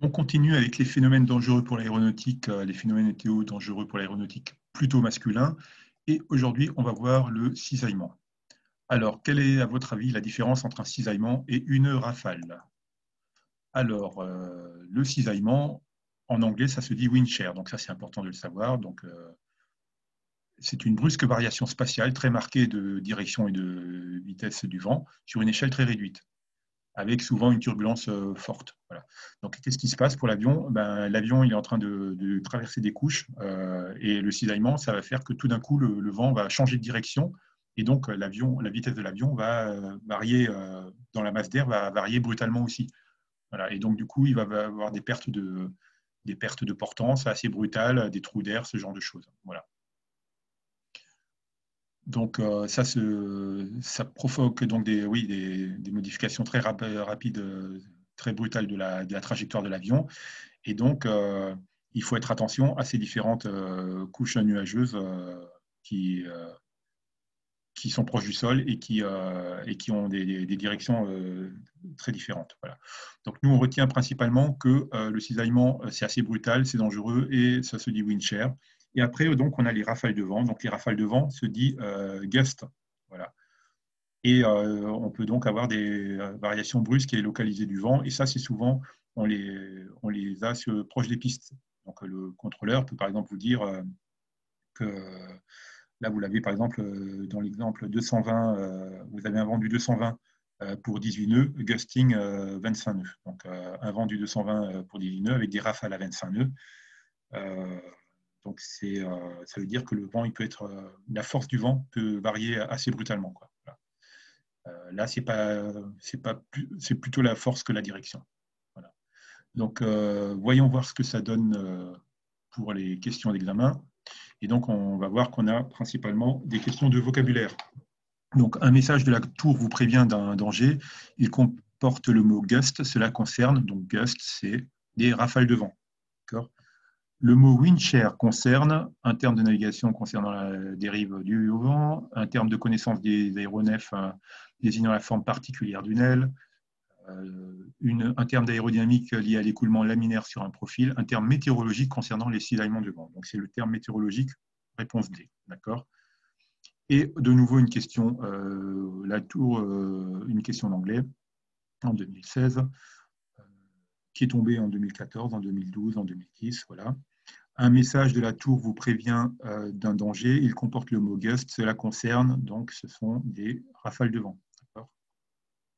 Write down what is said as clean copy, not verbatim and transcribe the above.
On continue avec les phénomènes dangereux pour l'aéronautique, les phénomènes météo dangereux pour l'aéronautique plutôt masculin. Et aujourd'hui, on va voir le cisaillement. Alors, quelle est, à votre avis, la différence entre un cisaillement et une rafale? Alors, le cisaillement, en anglais, ça se dit wind shear. Donc ça, c'est important de le savoir. Donc, c'est une brusque variation spatiale très marquée de direction et de vitesse du vent sur une échelle très réduite, avec souvent une turbulence forte. Voilà. Donc, qu'est-ce qui se passe pour l'avion? L'avion il est en train de traverser des couches et le cisaillement, ça va faire que tout d'un coup, le vent va changer de direction et donc la vitesse de l'avion va varier dans la masse d'air, va varier brutalement aussi. Voilà. Et donc, du coup, il va avoir des pertes de portance assez brutales, des trous d'air, ce genre de choses. Voilà. Donc ça provoque donc des modifications très rapides, très brutales de la trajectoire de l'avion. Et donc, il faut être attention à ces différentes couches nuageuses qui, euh, qui sont proches du sol et qui ont des directions très différentes. Voilà. Donc nous, on retient principalement que le cisaillement, c'est assez brutal, c'est dangereux et ça se dit wind shear. Et après, donc, on a les rafales de vent. Donc les rafales de vent se dit gust. Voilà. Et on peut donc avoir des variations brusques et localisées du vent. Et ça, c'est souvent, on les a proche des pistes. Donc le contrôleur peut par exemple vous dire que là, vous l'avez par exemple dans l'exemple 220, vous avez un vent du 220 pour 18 nœuds, gusting 25 nœuds. Donc un vent du 220 pour 18 nœuds avec des rafales à 25 nœuds. Donc ça veut dire que le vent, la force du vent peut varier assez brutalement, quoi. Voilà. Là, c'est plutôt la force que la direction. Voilà. Donc, voyons voir ce que ça donne pour les questions d'examen. Et donc, on va voir qu'on a principalement des questions de vocabulaire. Donc, un message de la tour vous prévient d'un danger. Il comporte le mot gust. Cela concerne, donc gust, c'est des rafales de vent. Le mot wind shear concerne un terme de navigation concernant la dérive du vent, un terme de connaissance des aéronefs désignant la forme particulière d'une aile, un terme d'aérodynamique lié à l'écoulement laminaire sur un profil, un terme météorologique concernant les cisaillements de vent. Donc c'est le terme météorologique, réponse D. D'accord. Et de nouveau une question, une question d'anglais en 2016, qui est tombée en 2014, en 2012, en 2010, voilà. Un message de la tour vous prévient d'un danger. Il comporte le mot gust. Cela concerne, donc, ce sont des rafales de vent.